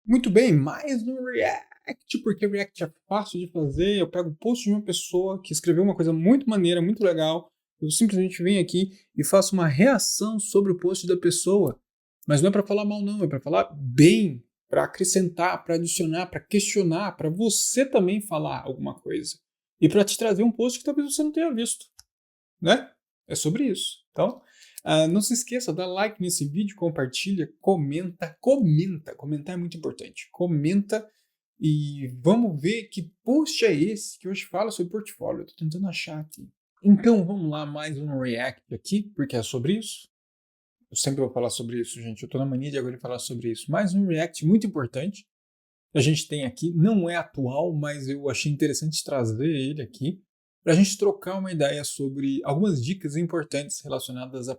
Muito bem, mais um React, porque React é fácil de fazer. Eu pego o post de uma pessoa que escreveu uma coisa muito maneira, muito legal. Eu simplesmente venho aqui e faço uma reação sobre o post da pessoa. Mas não é para falar mal, não, é para falar bem, para acrescentar, para adicionar, para questionar, para você também falar alguma coisa. E para te trazer um post que talvez você não tenha visto, né? É sobre isso. Então, não se esqueça, dá like nesse vídeo, compartilha, comenta, comenta. Comentar é muito importante. Comenta e vamos ver que post é esse que hoje fala sobre portfólio. Eu tô tentando achar aqui. Então, vamos lá, mais um react aqui, porque é sobre isso. Eu sempre vou falar sobre isso, gente. Eu tô na mania de agora falar sobre isso. Mais um react muito importante. A gente tem aqui, não é atual, mas eu achei interessante trazer ele aqui para a gente trocar uma ideia sobre algumas dicas importantes relacionadas a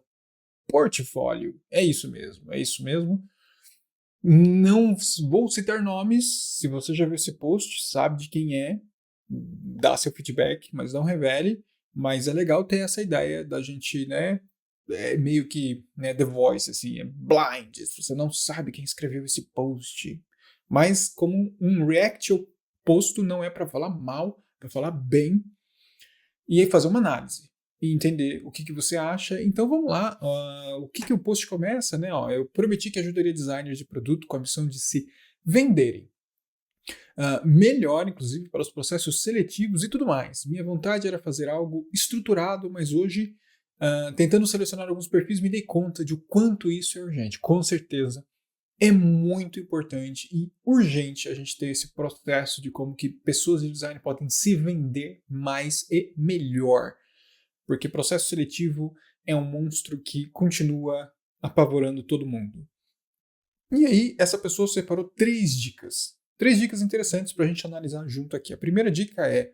portfólio. É isso mesmo, é isso mesmo. Não vou citar nomes, se você já viu esse post, sabe de quem é, dá seu feedback, mas não revele. Mas é legal ter essa ideia da gente, né? É meio que né, The Voice, assim, é blind, você não sabe quem escreveu esse post. Mas como um react ao posto não é para falar mal, para falar bem, e aí fazer uma análise e entender o que você acha. Então vamos lá, o que o post começa, né? Eu prometi que ajudaria designers de produto com a missão de se venderem melhor, inclusive para os processos seletivos e tudo mais. Minha vontade era fazer algo estruturado, mas hoje, tentando selecionar alguns perfis, me dei conta de o quanto isso é urgente. Com certeza, é muito importante e urgente a gente ter esse processo de como que pessoas de design podem se vender mais e melhor. Porque processo seletivo é um monstro que continua apavorando todo mundo. E aí, essa pessoa separou três dicas. Três dicas interessantes para a gente analisar junto aqui. A primeira dica é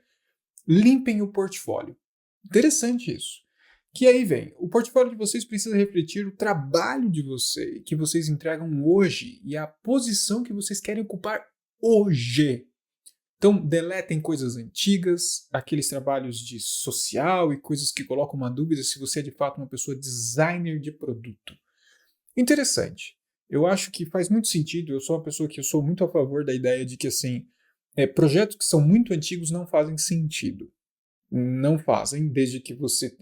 limpem o portfólio. Interessante isso. Que aí vem, o portfólio de vocês precisa refletir o trabalho de vocês, que vocês entregam hoje e a posição que vocês querem ocupar hoje. Então, deletem coisas antigas, aqueles trabalhos de social e coisas que colocam uma dúvida se você é de fato uma pessoa designer de produto. Interessante. Eu acho que faz muito sentido. Eu sou uma pessoa que eu sou muito a favor da ideia de que assim, projetos que são muito antigos não fazem sentido. Não fazem, desde que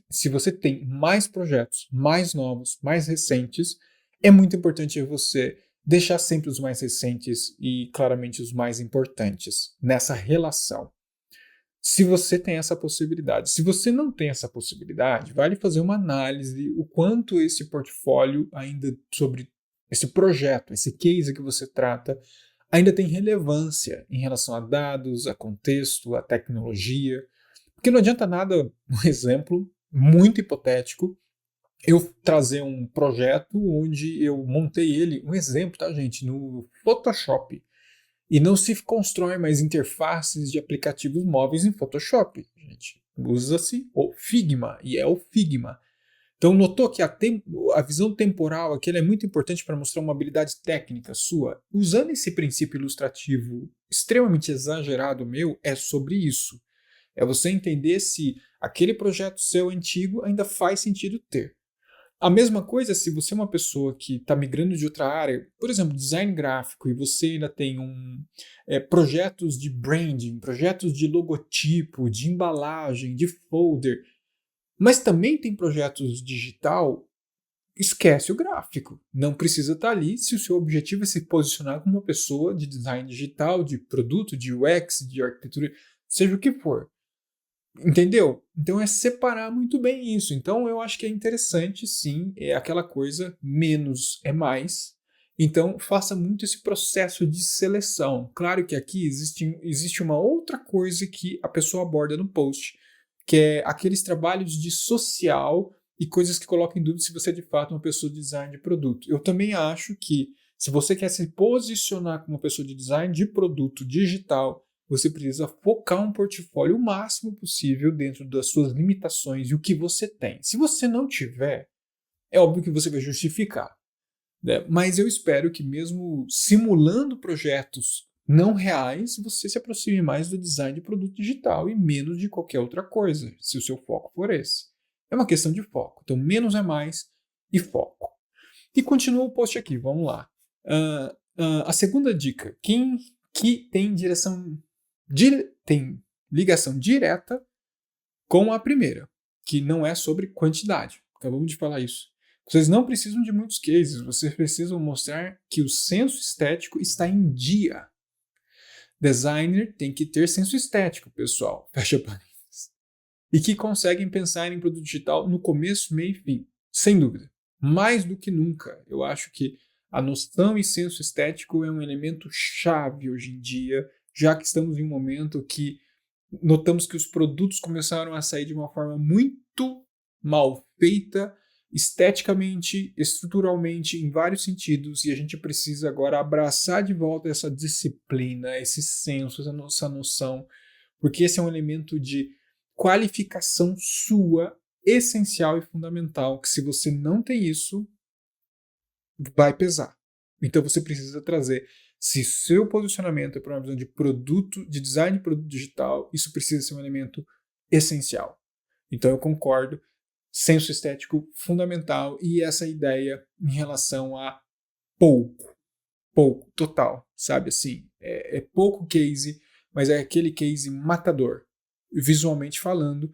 se você tem mais projetos, mais novos, mais recentes, é muito importante você deixar sempre os mais recentes e claramente os mais importantes nessa relação. Se você tem essa possibilidade. Se você não tem essa possibilidade, vale fazer uma análise o quanto esse portfólio ainda sobre esse projeto, esse case que você trata, ainda tem relevância em relação a dados, a contexto, a tecnologia. Porque não adianta nada, um exemplo muito hipotético, eu trazer um projeto onde eu montei ele, um exemplo, tá, gente, no Photoshop. E não se constrói mais interfaces de aplicativos móveis em Photoshop, gente. Usa-se o Figma, e é o Figma. Então, notou que a visão temporal aqui é muito importante para mostrar uma habilidade técnica sua. Usando esse princípio ilustrativo extremamente exagerado meu, é sobre isso. É você entender se aquele projeto seu antigo ainda faz sentido ter. A mesma coisa se você é uma pessoa que está migrando de outra área, por exemplo, design gráfico, e você ainda tem projetos de branding, projetos de logotipo, de embalagem, de folder, mas também tem projetos digital, esquece o gráfico. Não precisa estar ali se o seu objetivo é se posicionar como uma pessoa de design digital, de produto, de UX, de arquitetura, seja o que for. Entendeu? Então é separar muito bem isso. Então eu acho que é interessante, sim, é aquela coisa, menos é mais. Então faça muito esse processo de seleção. Claro que aqui existe uma outra coisa que a pessoa aborda no post, que é aqueles trabalhos de social e coisas que colocam em dúvida se você é de fato uma pessoa de design de produto. Eu também acho que se você quer se posicionar como uma pessoa de design de produto digital, você precisa focar um portfólio o máximo possível dentro das suas limitações e o que você tem. Se você não tiver, é óbvio que você vai justificar, né? Mas eu espero que mesmo simulando projetos não reais, você se aproxime mais do design de produto digital e menos de qualquer outra coisa, se o seu foco for esse. É uma questão de foco. Então, menos é mais e foco. E continua o post aqui, vamos lá. A segunda dica, quem que tem tem ligação direta com a primeira, que não é sobre quantidade. Acabamos de falar isso. Vocês não precisam de muitos cases, vocês precisam mostrar que o senso estético está em dia. Designer tem que ter senso estético, pessoal. Fecha parênteses. E que conseguem pensar em produto digital no começo, meio e fim. Sem dúvida. Mais do que nunca. Eu acho que a noção e senso estético é um elemento chave hoje em dia, já que estamos em um momento que notamos que os produtos começaram a sair de uma forma muito mal feita, esteticamente, estruturalmente, em vários sentidos, e a gente precisa agora abraçar de volta essa disciplina, esse senso, essa noção, porque esse é um elemento de qualificação sua, essencial e fundamental, que se você não tem isso, vai pesar. Então você precisa trazer, se seu posicionamento é para uma visão de produto, de design de produto digital, isso precisa ser um elemento essencial. Então eu concordo, senso estético fundamental e essa ideia em relação a pouco, total, sabe assim, é pouco case, mas é aquele case matador, visualmente falando,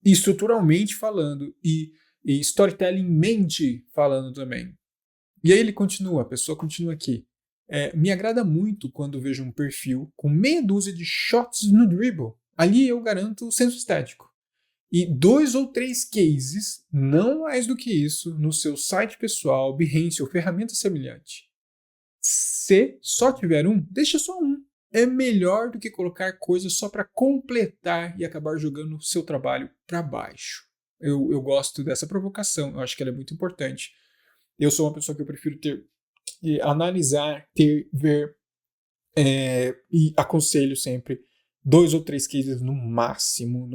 e estruturalmente falando, e storytellingmente falando também. E aí ele continua, a pessoa continua aqui. Me agrada muito quando vejo um perfil com meia dúzia de shots no dribble. Ali eu garanto o senso estético. E 2 ou 3 cases, não mais do que isso, no seu site pessoal, Behance ou ferramenta semelhante. Se só tiver um, deixa só um. É melhor do que colocar coisas só para completar e acabar jogando o seu trabalho para baixo. Eu gosto dessa provocação, eu acho que ela é muito importante. Eu sou uma pessoa que eu prefiro analisar, ver, e aconselho sempre 2 ou 3 cases no máximo,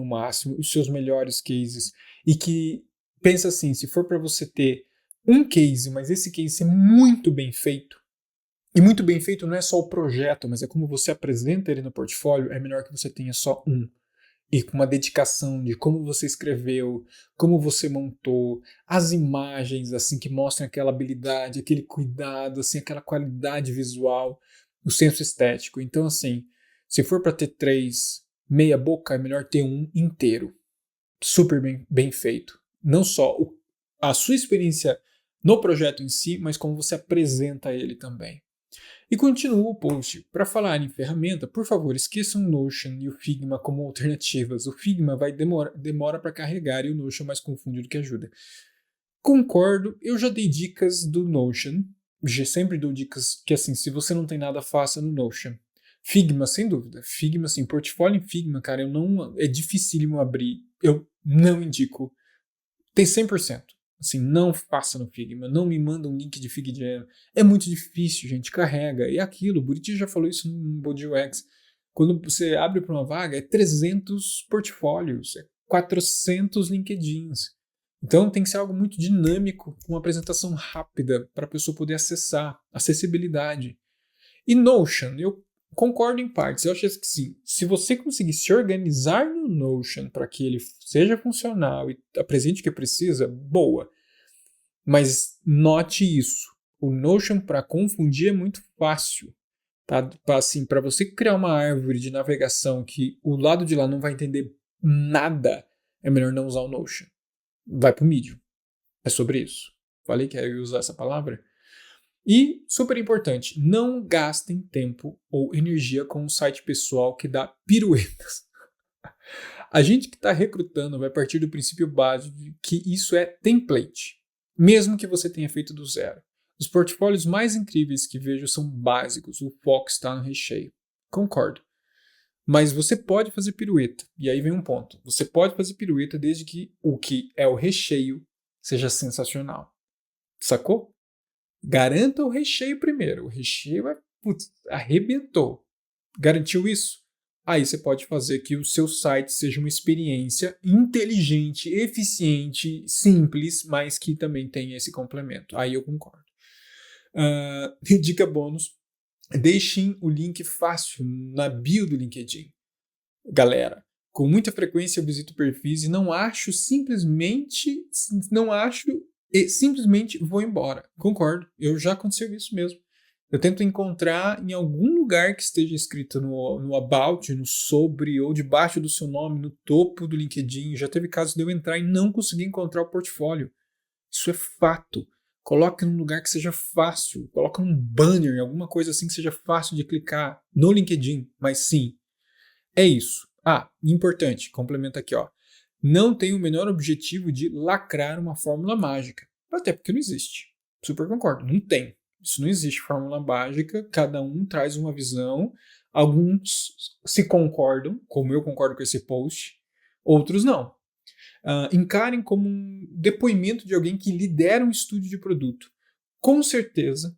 os seus melhores cases, e que pensa assim, se for para você ter um case, mas esse case ser muito bem feito, e muito bem feito não é só o projeto, mas é como você apresenta ele no portfólio, é melhor que você tenha só um. E com uma dedicação de como você escreveu, como você montou, as imagens assim que mostram aquela habilidade, aquele cuidado, assim, aquela qualidade visual, o senso estético. Então, assim, se for para ter 3 meia boca, é melhor ter um inteiro, super bem feito. Não só a sua experiência no projeto em si, mas como você apresenta ele também. E continua o post. Para falar em ferramenta, por favor, esqueçam o Notion e o Figma como alternativas. O Figma demora para carregar e o Notion mais confunde do que ajuda. Concordo, eu já dei dicas do Notion. Já sempre dou dicas que, assim, se você não tem nada, faça no Notion. Figma, sem dúvida. Figma, assim, portfólio em Figma, cara, é dificílimo abrir. Eu não indico. Tem 100%. Assim, não faça no Figma, não me manda um link de Figma. É muito difícil, gente, carrega. E aquilo, o Buriti já falou isso no Body UX. Quando você abre para uma vaga, é 300 portfólios, é 400 LinkedIns. Então tem que ser algo muito dinâmico, com uma apresentação rápida para a pessoa poder acessar, acessibilidade. E Notion, eu concordo em partes, eu acho que sim. Se você conseguir se organizar no Notion para que ele seja funcional e apresente o que precisa, boa. Mas note isso. O Notion para confundir é muito fácil. Tá? Assim, para você criar uma árvore de navegação que o lado de lá não vai entender nada, é melhor não usar o Notion. Vai para o Medium. É sobre isso. Falei que eu ia usar essa palavra? E, super importante, não gastem tempo ou energia com um site pessoal que dá piruetas. A gente que está recrutando vai partir do princípio básico de que isso é template, mesmo que você tenha feito do zero. Os portfólios mais incríveis que vejo são básicos, o foco está no recheio. Concordo. Mas você pode fazer pirueta, e aí vem um ponto. Você pode fazer pirueta desde que o que é o recheio seja sensacional. Sacou? Garanta o recheio primeiro. O recheio arrebentou. Garantiu isso? Aí você pode fazer que o seu site seja uma experiência inteligente, eficiente, simples, mas que também tenha esse complemento. Aí eu concordo. Dica bônus. Deixem o link fácil na bio do LinkedIn. Galera, com muita frequência eu visito perfis e simplesmente vou embora. Concordo, já aconteceu isso mesmo. Eu tento encontrar em algum lugar que esteja escrito no about, no sobre, ou debaixo do seu nome, no topo do LinkedIn. Já teve casos de eu entrar e não conseguir encontrar o portfólio. Isso é fato. Coloque num lugar que seja fácil. Coloque num banner, alguma coisa assim que seja fácil de clicar no LinkedIn. Mas sim, é isso. Ah, importante, complementa aqui, ó. Não tem o menor objetivo de lacrar uma fórmula mágica. Até porque não existe. Super concordo, não tem. Isso não existe fórmula mágica, cada um traz uma visão. Alguns se concordam, como eu concordo com esse post, outros não. Encarem como um depoimento de alguém que lidera um estúdio de produto. Com certeza,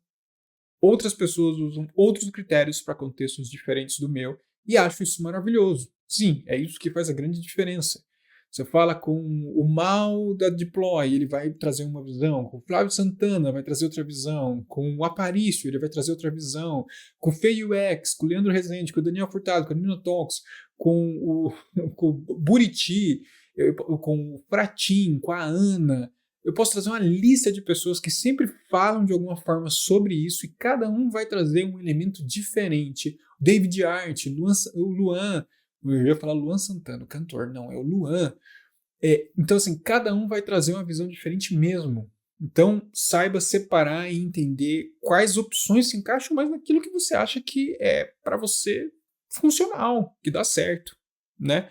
outras pessoas usam outros critérios para contextos diferentes do meu e acho isso maravilhoso. Sim, é isso que faz a grande diferença. Você fala com o Mal da Deploy, ele vai trazer uma visão. Com o Flávio Santana, vai trazer outra visão. Com o Aparício, ele vai trazer outra visão. Com o FeiUX, com o Leandro Rezende, com o Daniel Furtado, com a Nina Talks, com com o Buriti, com o Pratim, com a Ana. Eu posso trazer uma lista de pessoas que sempre falam de alguma forma sobre isso e cada um vai trazer um elemento diferente. David Art, o Luan, eu ia falar Luan Santana, o cantor, não, é o Luan. Então, assim, cada um vai trazer uma visão diferente mesmo. Então, saiba separar e entender quais opções se encaixam mais naquilo que você acha que é para você funcional, que dá certo, né?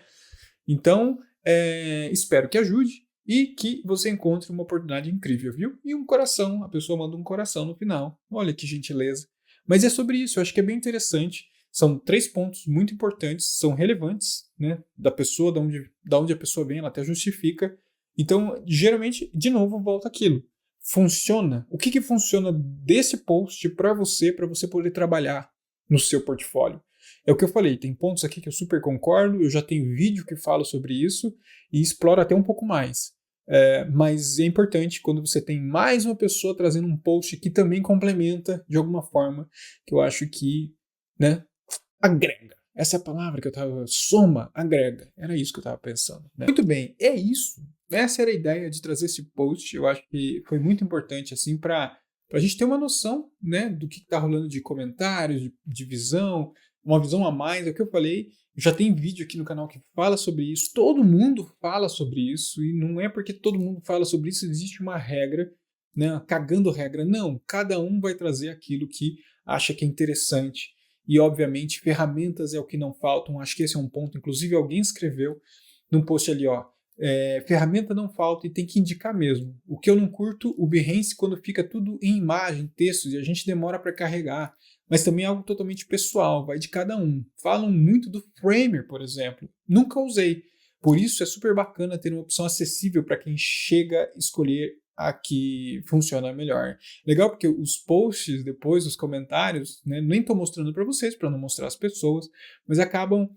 Então, espero que ajude e que você encontre uma oportunidade incrível, viu? E um coração, a pessoa manda um coração no final. Olha que gentileza. Mas é sobre isso, eu acho que é bem interessante. São 3 pontos muito importantes, são relevantes, né? Da pessoa, da onde a pessoa vem, ela até justifica. Então, geralmente, de novo, volta aquilo. Funciona? O que funciona desse post para você poder trabalhar no seu portfólio? É o que eu falei, tem pontos aqui que eu super concordo, eu já tenho vídeo que fala sobre isso e exploro até um pouco mais. Mas é importante quando você tem mais uma pessoa trazendo um post que também complementa de alguma forma, que eu acho que, né, agrega. Essa é a palavra que eu estava... Soma, agrega. Era isso que eu estava pensando. Né? Muito bem, é isso. Essa era a ideia de trazer esse post. Eu acho que foi muito importante assim para a gente ter uma noção, né, do que está rolando de comentários, de visão, uma visão a mais. É o que eu falei. Já tem vídeo aqui no canal que fala sobre isso. Todo mundo fala sobre isso. E não é porque todo mundo fala sobre isso, existe uma regra, né, cagando regra. Não, cada um vai trazer aquilo que acha que é interessante. E, obviamente, ferramentas é o que não faltam. Acho que esse é um ponto. Inclusive, alguém escreveu num post ali, ó. Ferramenta não falta e tem que indicar mesmo. O que eu não curto, o Behance, quando fica tudo em imagem, textos, e a gente demora para carregar. Mas também é algo totalmente pessoal, vai de cada um. Falam muito do Framer, por exemplo. Nunca usei. Por isso é super bacana ter uma opção acessível para quem chega a escolher a que funciona melhor. Legal porque os posts depois, os comentários, né, nem estou mostrando para vocês, para não mostrar as pessoas, mas acabam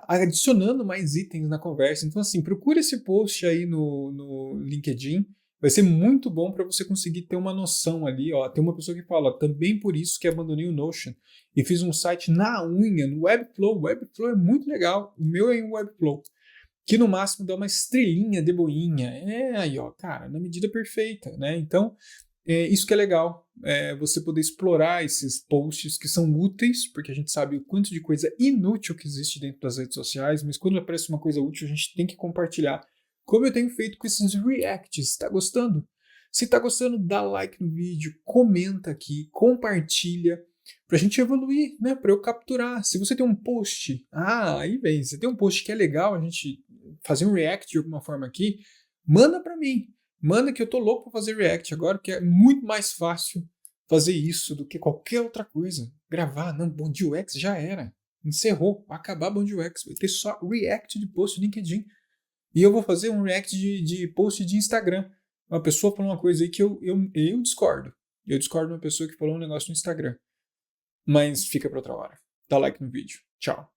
adicionando mais itens na conversa. Então, assim, procure esse post aí no LinkedIn. Vai ser muito bom para você conseguir ter uma noção ali. Ó. Tem uma pessoa que fala, ó, também por isso que abandonei o Notion e fiz um site na unha, no Webflow. O Webflow é muito legal. O meu é em Webflow, que no máximo dá uma estrelinha de boinha. Aí, ó, cara, na medida perfeita, né? Então, isso que é legal, você poder explorar esses posts que são úteis, porque a gente sabe o quanto de coisa inútil que existe dentro das redes sociais, mas quando aparece uma coisa útil, a gente tem que compartilhar. Como eu tenho feito com esses reacts, tá gostando? Se tá gostando, dá like no vídeo, comenta aqui, compartilha, pra gente evoluir, né? Pra eu capturar. Se você tem um post, aí vem, você tem um post que é legal, a gente fazer um react de alguma forma aqui, manda pra mim. Manda que eu tô louco pra fazer react agora, porque é muito mais fácil fazer isso do que qualquer outra coisa. Gravar, não, Bom Dia UX já era. Encerrou, vai acabar Bom Dia UX, vai ter só react de post do LinkedIn. E eu vou fazer um react de post de Instagram. Uma pessoa falou uma coisa aí que eu discordo. Eu discordo de uma pessoa que falou um negócio no Instagram. Mas fica para outra hora. Dá like no vídeo. Tchau.